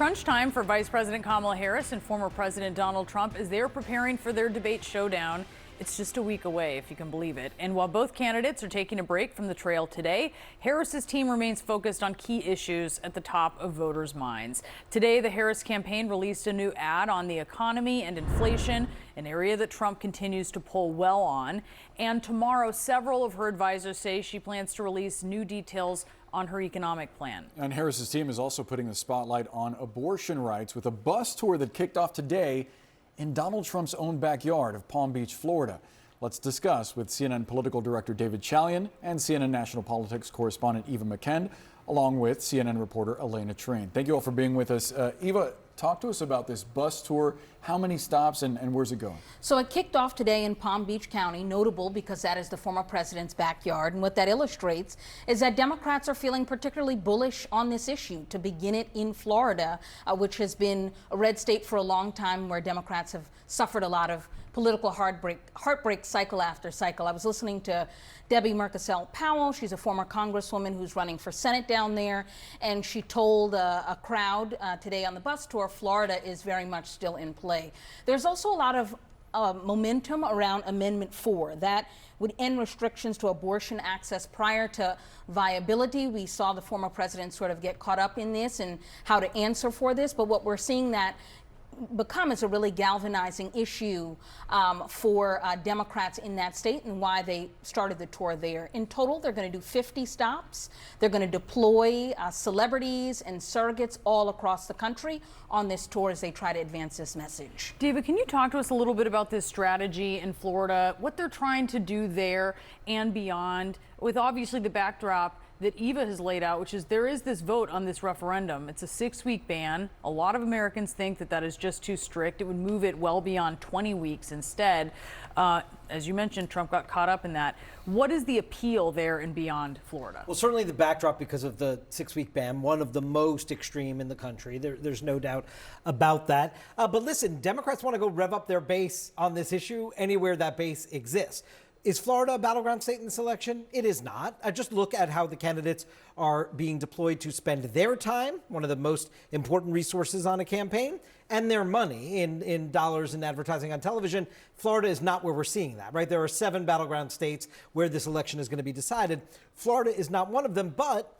crunch time for Vice President Kamala Harris and former President Donald Trump as they're preparing for their debate showdown. It's just a week away, if you can believe it. And while both candidates are taking a break from the trail today, Harris's team remains focused on key issues at the top of voters' minds. Today, the Harris campaign released a new ad on the economy and inflation, an area that Trump continues to poll well on. And tomorrow, several of her advisors say she plans to release new details on her economic plan. And Harris's team is also putting the spotlight on abortion rights with a bus tour that kicked off today in Donald Trump's own backyard of Palm Beach, Florida. Let's discuss with CNN political director David Chalian and CNN national politics correspondent Eva McKend, along with CNN reporter Elena Train. Thank you all for being with us. Eva, talk to us about this bus tour. How many stops and where's it going? So it kicked off today in Palm Beach County, notable because that is the former president's backyard. And what that illustrates is that Democrats are feeling particularly bullish on this issue, to begin it in Florida, which has been a red state for a long time, where Democrats have suffered a lot of political heartbreak cycle after cycle. I was listening to Debbie Murkicell Powell. She's a former congresswoman who's running for Senate down there, and she told a crowd today on the bus tour, Florida is very much still in play. There's also a lot of momentum around Amendment 4 that would end restrictions to abortion access prior to viability. We saw the former president sort of get caught up in this and how to answer for this, but what we're seeing that become is a really galvanizing issue for Democrats in that state, and why they started the tour there. In total, they're going to do 50 stops. They're going to deploy celebrities and surrogates all across the country on this tour as they try to advance this message. David, can you talk to us a little bit about this strategy in Florida, what they're trying to do there and beyond, with obviously the backdrop that Eva has laid out, which is there is this vote on this referendum. It's a 6-week ban. A lot of Americans think that that is just too strict. It would move it well beyond 20 weeks instead. As you mentioned, Trump got caught up in that. What is the appeal there and beyond Florida? Well, certainly the backdrop because of the 6-week ban, one of the most extreme in the country. There's no doubt about that. But listen, Democrats want to go rev up their base on this issue anywhere that base exists. Is Florida a battleground state in this election? It is not. Just look at how the candidates are being deployed to spend their time, one of the most important resources on a campaign, and their money in dollars in advertising on television. Florida is not where we're seeing that, right? There are 7 battleground states where this election is going to be decided. Florida is not one of them, but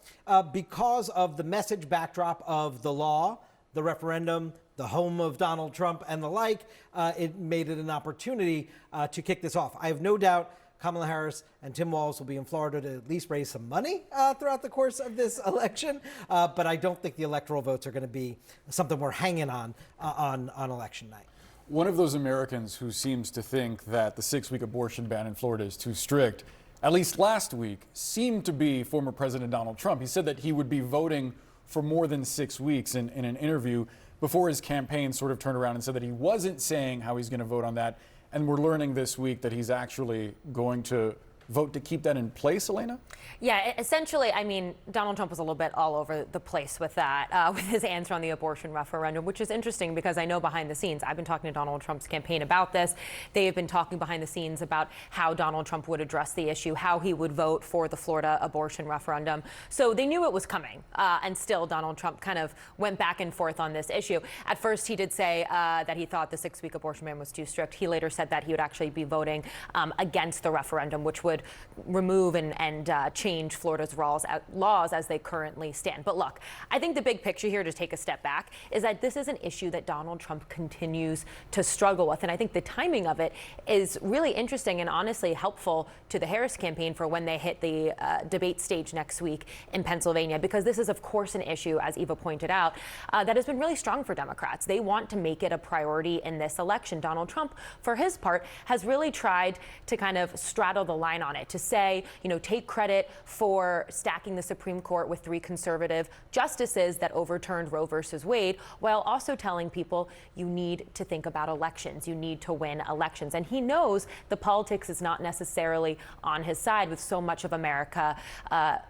because of the message backdrop of the law, the referendum, the home of Donald Trump and the like, it made it an opportunity to kick this off. I have no doubt Kamala Harris and Tim Walz will be in Florida to at least raise some money throughout the course of this election. But I don't think the electoral votes are going to be something we're hanging on election night. One of those Americans who seems to think that the 6-week abortion ban in Florida is too strict, at least last week, seemed to be former President Donald Trump. He said that he would be voting for more than 6 weeks in an interview before his campaign sort of turned around and said that he wasn't saying how he's going to vote on that. And we're learning this week that he's actually going to vote to keep that in place, Elena? Yeah, essentially, I mean, Donald Trump was a little bit all over the place with that, with his answer on the abortion referendum, which is interesting because I know behind the scenes, I've been talking to Donald Trump's campaign about this. They have been talking behind the scenes about how Donald Trump would address the issue, how he would vote for the Florida abortion referendum. So they knew it was coming, and still Donald Trump kind of went back and forth on this issue. At first, he did say that he thought the 6-week abortion ban was too strict. He later said that he would actually be voting against the referendum, which would remove and change Florida's laws as they currently stand. But look, I think the big picture here, to take a step back, is that this is an issue that Donald Trump continues to struggle with. And I think the timing of it is really interesting and honestly helpful to the Harris campaign for when they hit the debate stage next week in Pennsylvania, because this is, of course, an issue, as Eva pointed out, that has been really strong for Democrats. They want to make it a priority in this election. Donald Trump, for his part, has really tried to kind of straddle the line on it, to say, take credit for stacking the Supreme Court with 3 conservative justices that overturned Roe versus Wade, while also telling people you need to think about elections. You need to win elections. And he knows the politics is not necessarily on his side, with so much of America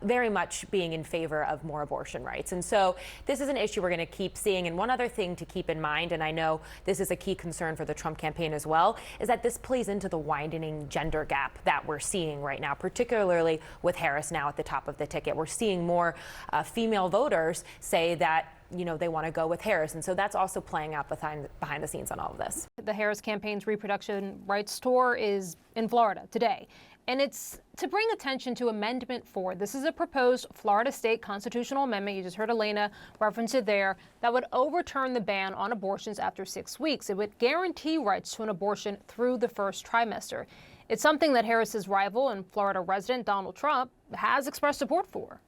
very much being in favor of more abortion rights. And so this is an issue we're going to keep seeing. And one other thing to keep in mind, and I know this is a key concern for the Trump campaign as well, is that this plays into the widening gender gap that we're seeing right now, particularly with Harris now at the top of the ticket. We're seeing more female voters say that they want to go with Harris. And so that's also playing out behind the scenes on all of this. The Harris campaign's reproduction rights tour is in Florida today. And it's to bring attention to Amendment 4. This is a proposed Florida state constitutional amendment. You just heard Elena reference it there, that would overturn the ban on abortions after 6 weeks. It would guarantee rights to an abortion through the first trimester. It's something that Harris's rival and Florida resident Donald Trump has expressed support for.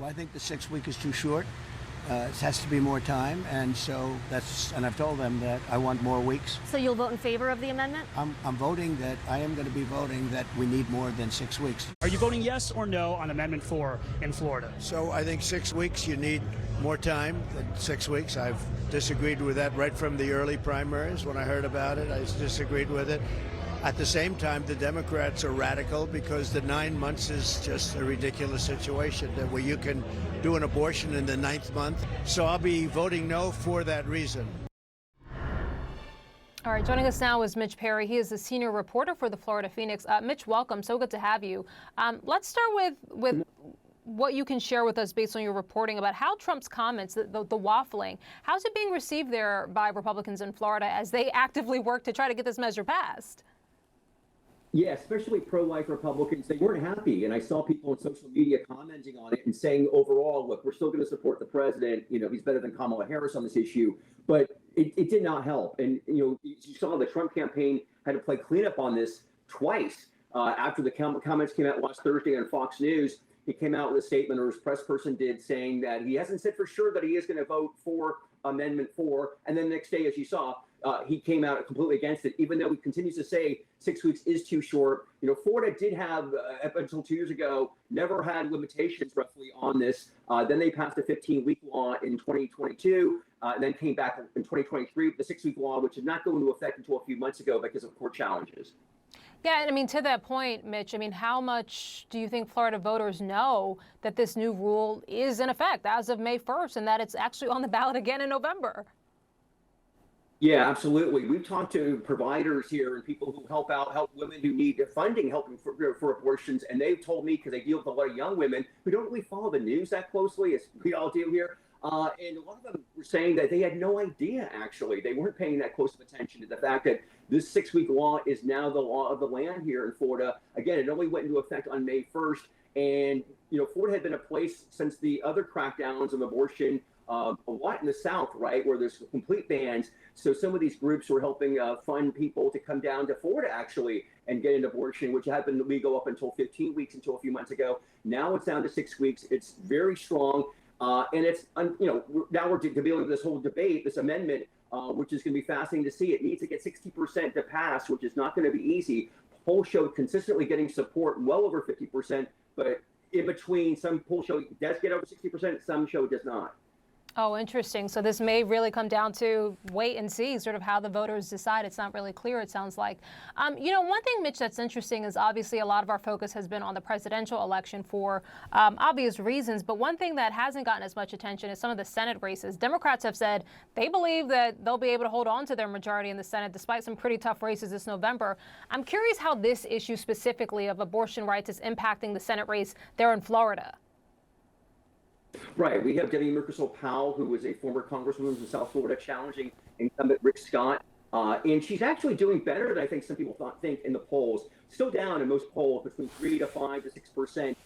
Well, I think the 6 week is too short. It has to be more time, and so and I've told them that I want more weeks. So you'll vote in favor of the amendment? I am going to be voting that we need more than 6 weeks. Are you voting yes or no on Amendment 4 in Florida? So I think 6 weeks, you need more time than 6 weeks. I've disagreed with that right from the early primaries. When I heard about it, I disagreed with it. At the same time, the Democrats are radical because the 9 months is just a ridiculous situation where you can do an abortion in the 9th month. So I'll be voting no for that reason. All right, joining us now is Mitch Perry. He is the senior reporter for the Florida Phoenix. Mitch, welcome. So good to have you. Let's start with what you can share with us based on your reporting about how Trump's comments, the waffling, how's it being received there by Republicans in Florida as they actively work to try to get this measure passed? Yeah, especially pro-life Republicans, they weren't happy. And I saw people on social media commenting on it and saying overall, look, we're still going to support the president. He's better than Kamala Harris on this issue. But it did not help. And, you saw the Trump campaign had to play cleanup on this twice. After the comments came out last Thursday on Fox News, he came out with a statement, or his press person did, saying that he hasn't said for sure that he is going to vote for Amendment 4. And then the next day, as you saw, he came out completely against it, even though he continues to say 6 weeks is too short. Florida did have, up until 2 years ago, never had limitations roughly on this. Then they passed a 15-week law in 2022, and then came back in 2023 with the 6-week law, which did not go into effect until a few months ago because of court challenges. Yeah, and I mean, to that point, Mitch, I mean, how much do you think Florida voters know that this new rule is in effect as of May 1st and that it's actually on the ballot again in November? Yeah, absolutely. We've talked to providers here and people who help women who need funding, helping for abortions. And they've told me, because they deal with a lot of young women who don't really follow the news that closely, as we all do here. And a lot of them were saying that they had no idea, actually. They weren't paying that close of attention to the fact that this 6-week law is now the law of the land here in Florida. Again, it only went into effect on May 1st. And, Florida had been a place since the other crackdowns of abortion, a lot in the South, right, where there's complete bans. So some of these groups were helping fund people to come down to Florida, actually, and get an abortion, which had been legal up until 15 weeks until a few months ago. Now it's down to 6 weeks. It's very strong. And it's, now we're dealing with this whole debate, this amendment, which is going to be fascinating to see. It needs to get 60% to pass, which is not going to be easy. Polls show consistently getting support well over 50%, but in between, some polls show it does get over 60%, some show it does not. Oh, interesting. So this may really come down to wait and see sort of how the voters decide. It's not really clear, it sounds like. One thing, Mitch, that's interesting is obviously a lot of our focus has been on the presidential election for obvious reasons. But one thing that hasn't gotten as much attention is some of the Senate races. Democrats have said they believe that they'll be able to hold on to their majority in the Senate despite some pretty tough races this November. I'm curious how this issue specifically of abortion rights is impacting the Senate race there in Florida. Right. We have Debbie Mukersel-Powell, who was a former congresswoman from South Florida, challenging incumbent Rick Scott. And she's actually doing better than I think some people think in the polls. Still down in most polls between 3 to 5 to 6%.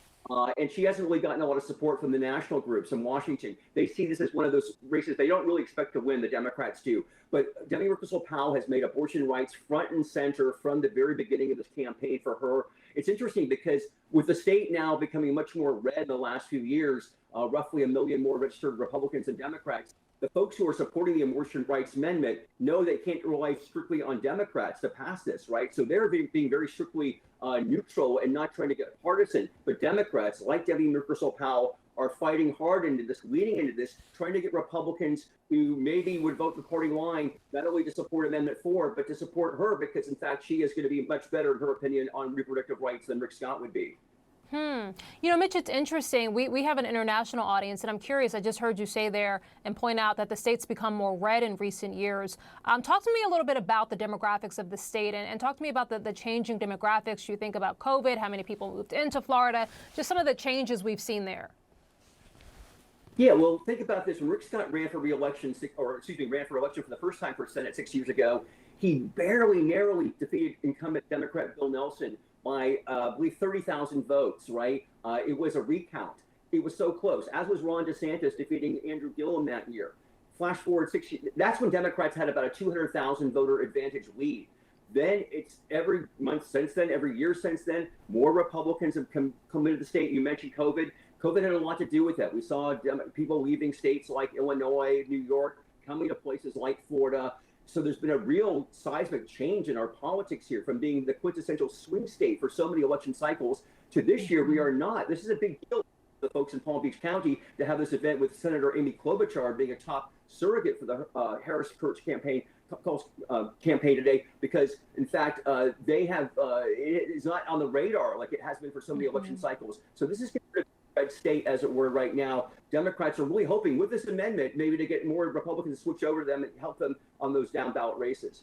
And she hasn't really gotten a lot of support from the national groups in Washington. They see this as one of those races they don't really expect to win, the Democrats do. But Debbie Mukersel-Powell has made abortion rights front and center from the very beginning of this campaign for her. It's interesting because with the state now becoming much more red in the last few years, roughly 1 million more registered Republicans and Democrats, the folks who are supporting the abortion rights amendment know they can't rely strictly on Democrats to pass this, right? So they're being very strictly neutral and not trying to get partisan. But Democrats, like Debbie Mukersel-Powell, are fighting hard into this, leading into this, trying to get Republicans who maybe would vote the party line, not only to support Amendment 4, but to support her because, in fact, she is going to be much better, in her opinion, on reproductive rights than Rick Scott would be. Mitch, it's interesting. We have an international audience, and I'm curious. I just heard you say there and point out that the state's become more red in recent years. Talk to me a little bit about the demographics of the state and talk to me about the changing demographics. You think about COVID, how many people moved into Florida, just some of the changes we've seen there. Yeah, well, think about this. When Rick Scott ran for re-election, ran for election for the first time for Senate 6 years ago, he barely, narrowly defeated incumbent Democrat Bill Nelson by, I believe, 30,000 votes, right? It was a recount. It was so close, as was Ron DeSantis defeating Andrew Gillum that year. Flash forward 6 years, that's when Democrats had about a 200,000 voter advantage lead. Then it's every month since then, every year since then, more Republicans have come into the state. You mentioned COVID. COVID had a lot to do with that. We saw people leaving states like Illinois, New York, coming to places like Florida. So there's been a real seismic change in our politics here, from being the quintessential swing state for so many election cycles to this year we are not. This is a big deal for the folks in Palm Beach County to have this event with Senator Amy Klobuchar being a top surrogate for the Harris-Kurtz campaign today, because in fact they have it is not on the radar like it has been for so many election cycles. So this is red state, as it were, right now. Democrats are really hoping with this amendment maybe to get more Republicans to switch over to them and help them on those down ballot races.